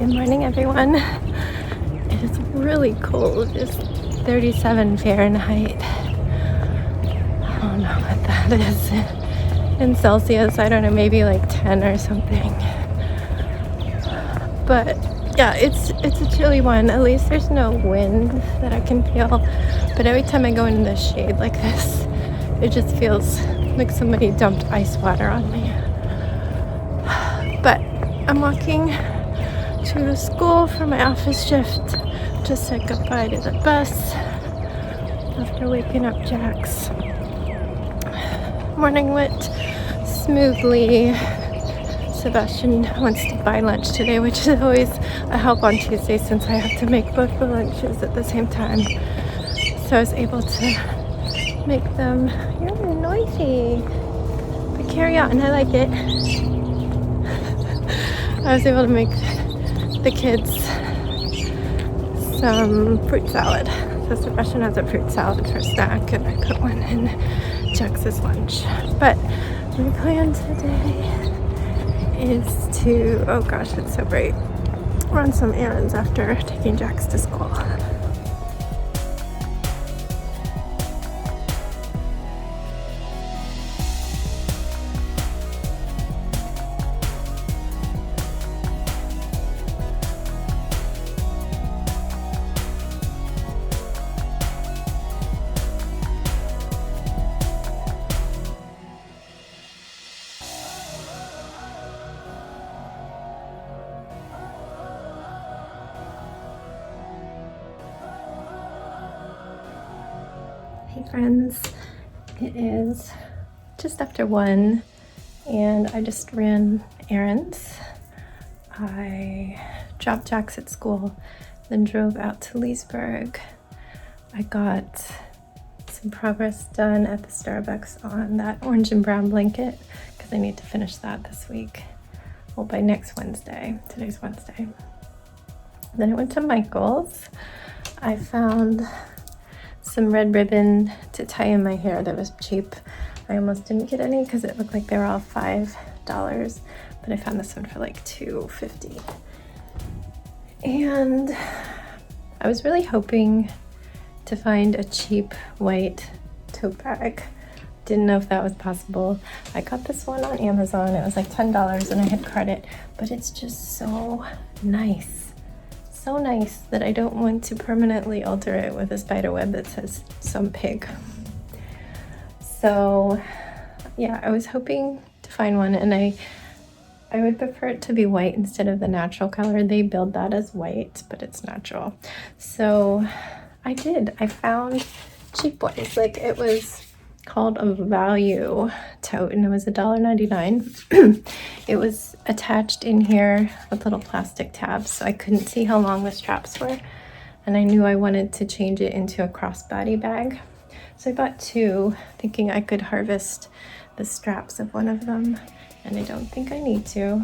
Good morning, everyone. It is really cold. It's 37 Fahrenheit. I don't know what that is in Celsius. I don't know, maybe like 10 or something. But yeah, it's a chilly one. At least there's no wind that I can feel. But every time I go into the shade like this, it just feels like somebody dumped ice water on me. But I'm walking to the school for my office shift to say goodbye to the bus after waking up Jax. Morning went smoothly. Sebastian wants to buy lunch today, which is always a help on Tuesday since I have to make both the lunches at the same time. So I was able to make them. You're noisy, but carry on. I like it. I was able to make the kids some fruit salad. So Sebastian has a fruit salad for snack, and I put one in Jax's lunch. But my plan today is to, oh gosh, it's so bright, run some errands after taking Jax to school. Hey friends, it is just after 1 and I just ran errands. I dropped Jax at school, then drove out to Leesburg. I got some progress done at the Starbucks on that orange and brown blanket because I need to finish that this week. Well, by next Wednesday. Today's Wednesday. Then I went to Michael's. I found some red ribbon to tie in my hair that was cheap. I almost didn't get any because it looked like they were all $5, but I found this one for like $2.50. And I was really hoping to find a cheap white tote bag. Didn't know if that was possible. I got this one on Amazon. It was like $10 and I had credit, but it's just so nice. So nice that I don't want to permanently alter it with a spider web that says some pig. So yeah, I was hoping to find one, and I would prefer it to be white instead of the natural color. They build that as white, but it's natural. So I did. I found cheap ones. Like, it was called a value tote and it was $1.99. It was attached in here with little plastic tabs, so I couldn't see how long the straps were, and I knew I wanted to change it into a crossbody bag. So I bought 2, thinking I could harvest the straps of one of them, and I don't think I need to.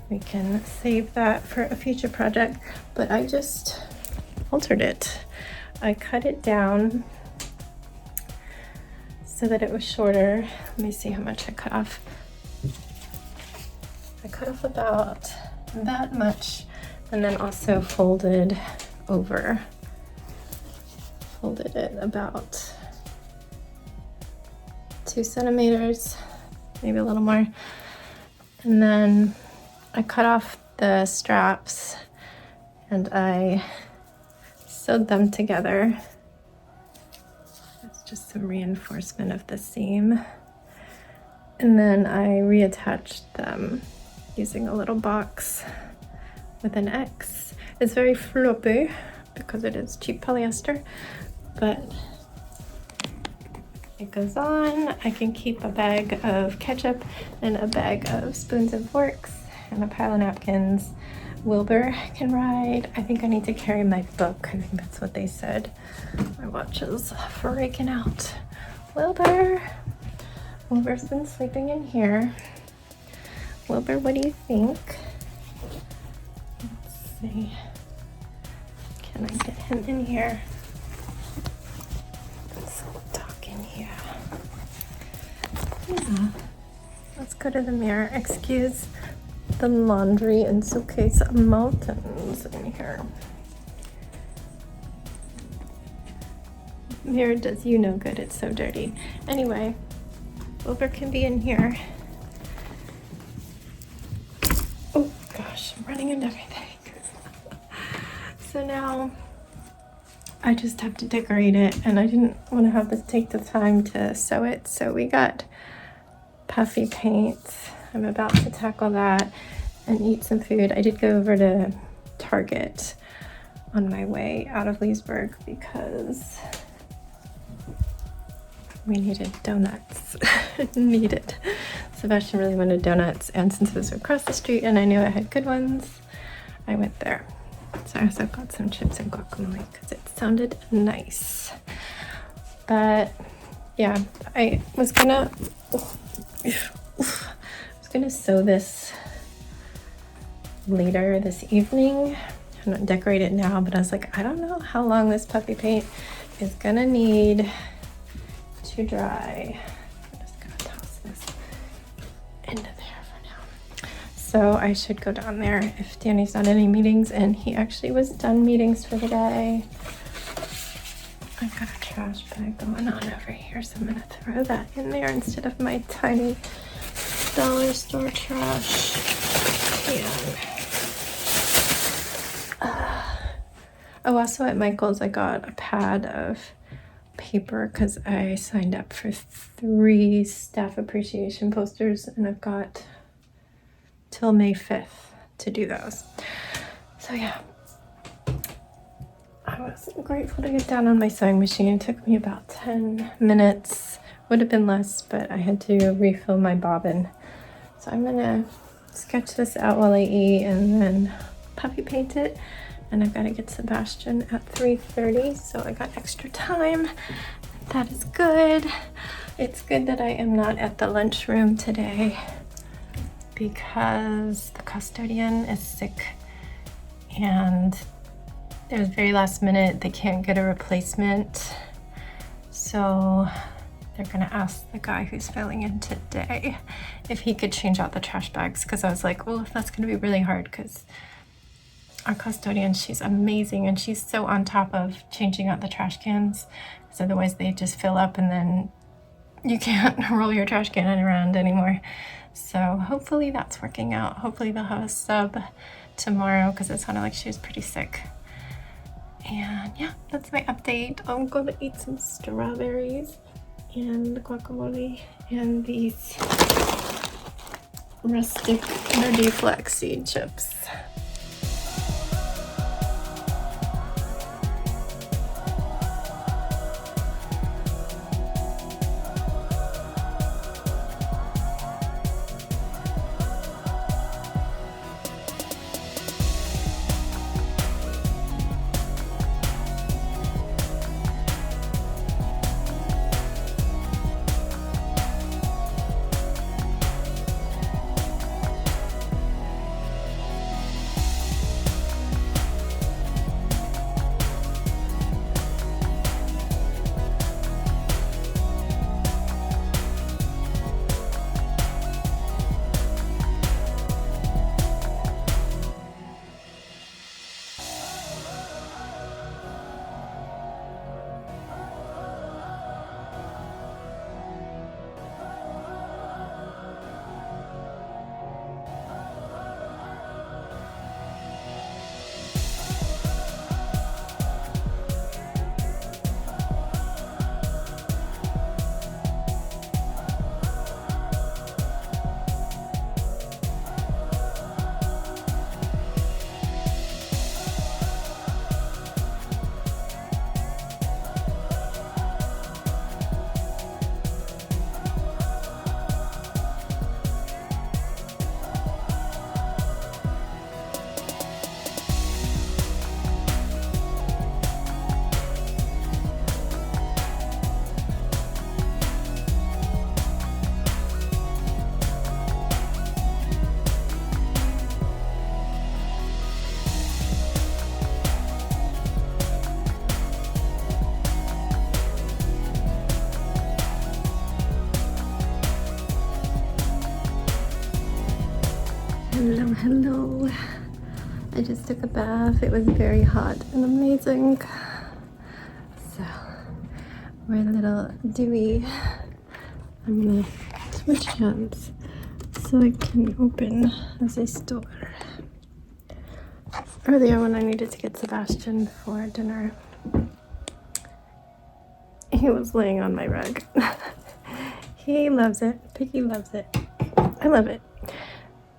We can save that for a future project, but I just altered it. I cut it down so that it was shorter. Let me see how much I cut off. I cut off about that much, and then also folded over. Folded it about 2 centimeters, maybe a little more. And then I cut off the straps and I sewed them together. Just some reinforcement of the seam, and then I reattached them using a little box with an X. It's very floppy because it is cheap polyester, but it goes on. I can keep a bag of ketchup and a bag of spoons and forks and a pile of napkins. Wilbur can ride. I think I need to carry my book. I think that's what they said. My watch is freaking out. Wilbur. Wilbur's been sleeping in here. Wilbur, what do you think? Let's see. Can I get him in here? Let's talk in here. Yeah. Let's go to the mirror. Excuse the laundry in suitcase mountains in here. Mirror does you no good, it's so dirty. Anyway, Wilbur can be in here. Oh gosh, I'm running into everything. So now I just have to decorate it, and I didn't want to have to take the time to sew it, so we got puffy paint. I'm about to tackle that and eat some food. I did go over to Target on my way out of Leesburg because we needed donuts. Sebastian really wanted donuts, and since it was across the street and I knew it had good ones, I went there. So I also got some chips and guacamole because it sounded nice. But yeah, I was gonna sew this later this evening. I'm not decorate it now, but I was like, I don't know how long this puffy paint is gonna need to dry. I'm just gonna toss this into there for now. So I should go down there if Danny's not in any meetings, and he actually was done meetings for the day. I've got a trash bag going on over here, so I'm gonna throw that in there instead of my tiny dollar store trash can. Oh, also at Michael's I got a pad of paper because I signed up for 3 staff appreciation posters, and I've got till May 5th to do those. So yeah, I was grateful to get down on my sewing machine. It took me about 10 minutes. Would have been less, but I had to refill my bobbin. So I'm gonna sketch this out while I eat and then puppy paint it. And I've got to get Sebastian at 3:30, so I got extra time. That is good. It's good that I am not at the lunchroom today because the custodian is sick and it was very last minute. They can't get a replacement, so they're gonna ask the guy who's filling in today if he could change out the trash bags, because I was like, well, that's gonna be really hard because our custodian, she's amazing and she's so on top of changing out the trash cans, because otherwise they just fill up and then you can't roll your trash can around anymore. So hopefully that's working out. Hopefully they'll have a sub tomorrow because it sounded like she was pretty sick. And yeah, that's my update. I'm gonna eat some strawberries and guacamole and these rustic nutty flaxseed chips. Hello. I just took a bath. It was very hot and amazing. So we're a little dewy. I'm gonna switch hands so I can open as I store. Earlier when I needed to get Sebastian for dinner, he was laying on my rug. He loves it. Piggy loves it. I love it.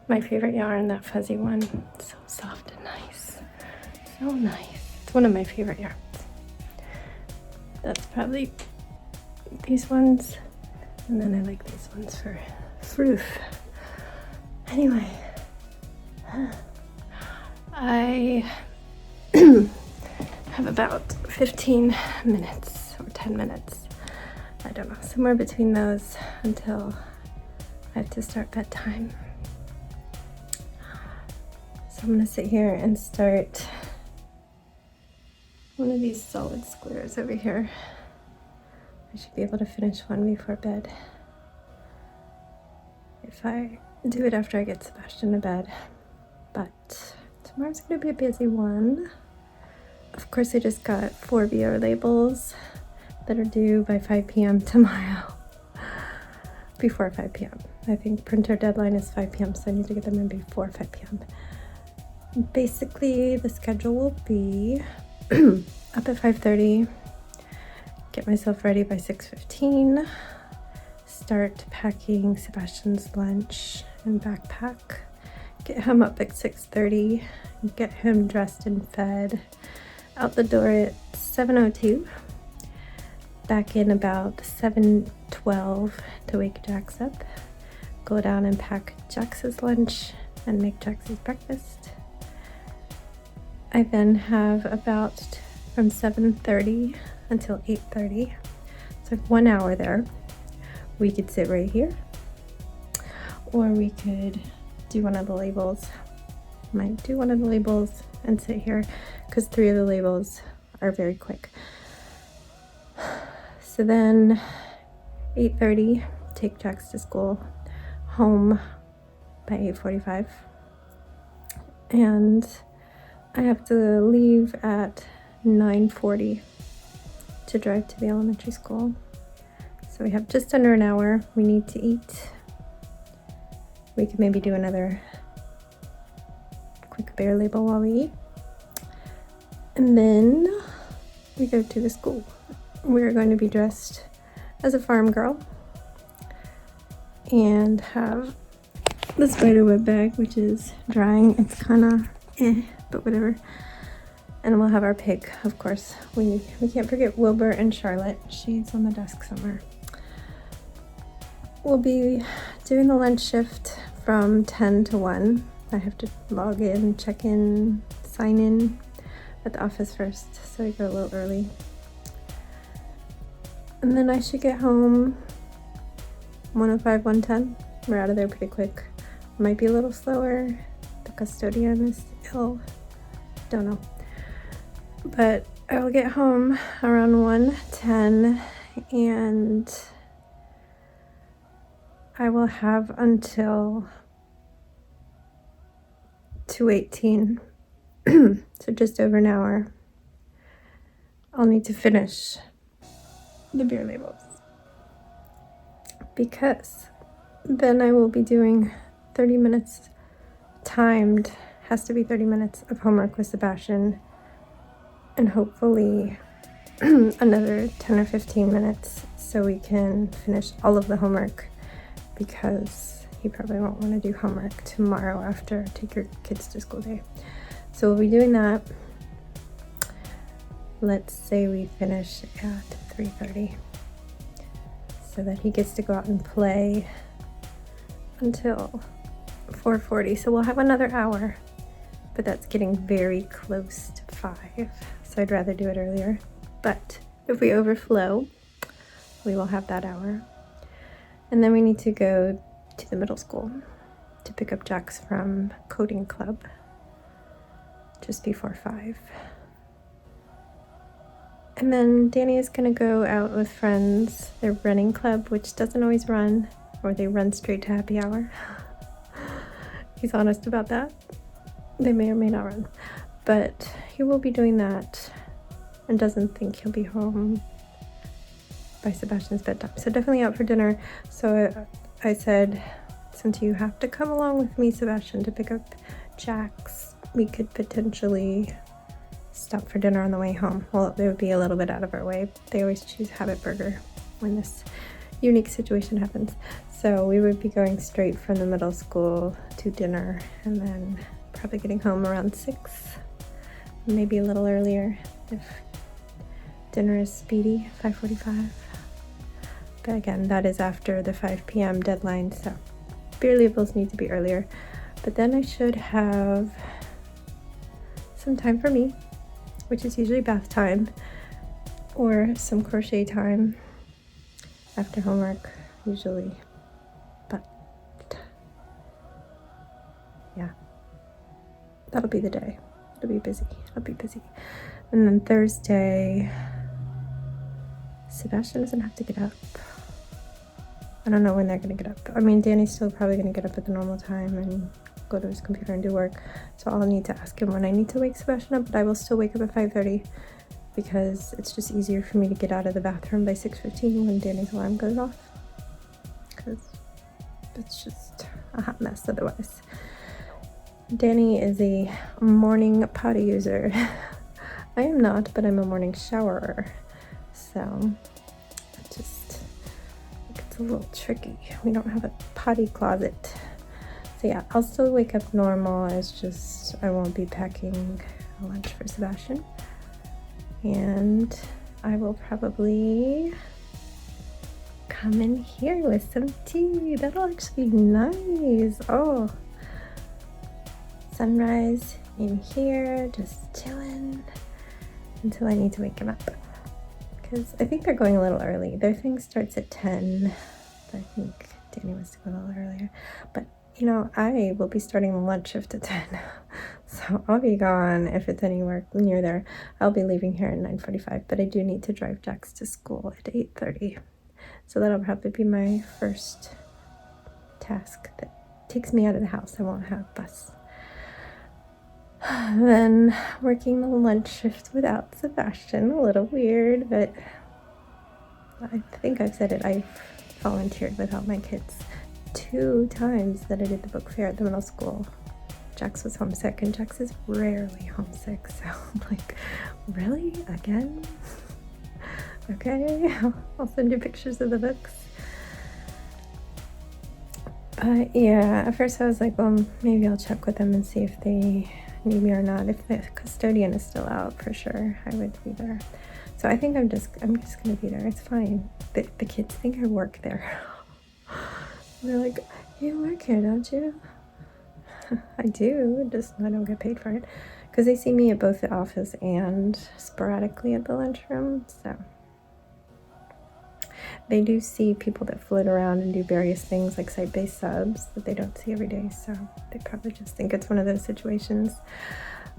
My favorite yarn, that fuzzy one. So soft and nice. So nice. It's one of my favorite yarns. That's probably these ones. And then I like these ones for roof. Anyway. I have about 15 minutes or 10 minutes. I don't know. Somewhere between those until I have to start bedtime. So I'm gonna sit here and start one of these solid squares over here. I should be able to finish one before bed. If I do it after I get Sebastian to bed. But tomorrow's gonna be a busy one. Of course, I just got 4 VR labels that are due by 5 p.m. tomorrow. Before 5 p.m. I think printer deadline is 5 p.m. so I need to get them in before 5 p.m. Basically, the schedule will be up at 5:30, get myself ready by 6:15, start packing Sebastian's lunch and backpack, get him up at 6:30, get him dressed and fed, out the door at 7:02, back in about 7:12 to wake Jax up, go down and pack Jax's lunch and make Jax's breakfast. I then have about from 7:30 until 8:30, so 1 hour there. We could sit right here, or we could do one of the labels. Might do one of the labels and sit here because 3 of the labels are very quick. So then 8:30, take Jax to school, home by 8:45, and I have to leave at 9:40 to drive to the elementary school. So we have just under an hour. We need to eat. We could maybe do another quick bear label while we eat. And then we go to the school. We're going to be dressed as a farm girl and have the spiderweb bag, which is drying. It's kind of but whatever. And we'll have our pig, of course. We can't forget Wilbur and Charlotte. She's on the desk somewhere. We'll be doing the lunch shift from 10 to 1. I have to log in, check in, sign in at the office first, so I go a little early. And then I should get home 1:05, 1:10. We're out of there pretty quick. Might be a little slower. The custodian is ill. Don't know. But I will get home around 1:10 and I will have until 2:18. So just over an hour. I'll need to finish the beer labels because then I will be doing 30 minutes timed, has to be 30 minutes of homework with Sebastian, and hopefully another 10 or 15 minutes so we can finish all of the homework, because he probably won't want to do homework tomorrow after take your kids to school day. So we'll be doing that. Let's say we finish at 3:30 so that he gets to go out and play until 4:40. So we'll have another hour, but that's getting very close to 5. So I'd rather do it earlier. But if we overflow, we will have that hour. And then we need to go to the middle school to pick up Jax from coding club just before 5. And then Danny is gonna go out with friends, their running club, which doesn't always run, or they run straight to happy hour. he's honest about that. They may or may not run, but he will be doing that and doesn't think he'll be home by Sebastian's bedtime. So definitely out for dinner. So I said, since you have to come along with me, Sebastian, to pick up Jax, we could potentially stop for dinner on the way home. Well, it would be a little bit out of our way. They always choose Habit Burger when this unique situation happens. So we would be going straight from the middle school to dinner and then probably getting home around 6, maybe a little earlier if dinner is speedy, 5:45. But again, that is after the 5 p.m. deadline, so beer labels need to be earlier. But then I should have some time for me, which is usually bath time or some crochet time after homework, usually. But yeah, that'll be the day. It'll be busy. I'll be busy. And then Thursday, Sebastian doesn't have to get up. I don't know when they're gonna get up. I mean, Danny's still probably gonna get up at the normal time and go to his computer and do work. So I'll need to ask him when I need to wake Sebastian up, but I will still wake up at 5:30 because it's just easier for me to get out of the bathroom by 6:15 when Danny's alarm goes off. Because it's just a hot mess otherwise. Danny is a morning potty user. I am not, but I'm a morning showerer. So it's a little tricky. We don't have a potty closet. So yeah, I'll still wake up normal. It's just I won't be packing a lunch for Sebastian. And I will probably come in here with some tea. That'll actually be nice. Oh, sunrise in here, just chilling until I need to wake him up. Because I think they're going a little early. Their thing starts at 10. But I think Danny wants to go a little earlier. But you know, I will be starting the lunch shift at 10. So I'll be gone if it's anywhere near there. I'll be leaving here at 9:45, but I do need to drive Jax to school at 8:30. So that'll probably be my first task that takes me out of the house. I won't have a bus. Then working the lunch shift without Sebastian, a little weird, but I think I've said it. I've volunteered without my kids 2 times that I did the book fair at the middle school. Jax was homesick, and Jax is rarely homesick, so I'm like, really? Again? Okay, I'll send you pictures of the books. But yeah, at first I was like, well, maybe I'll check with them and see if they need me or not. If the custodian is still out, for sure, I would be there. So I think I'm just gonna be there. It's fine. The kids think I work there. They're like, you work here, don't you? I do, just I don't get paid for it. Because they see me at both the office and sporadically at the lunchroom, so. They do see people that float around and do various things like site-based subs that they don't see every day, so they probably just think it's one of those situations,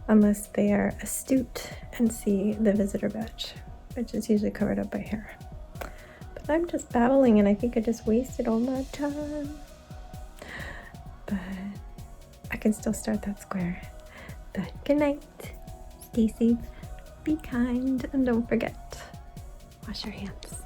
unless they are astute and see the visitor badge, which is usually covered up by hair. But I'm just babbling, and I think I just wasted all my time. But I can still start that square. But good night, stay safe, be kind, and don't forget, wash your hands.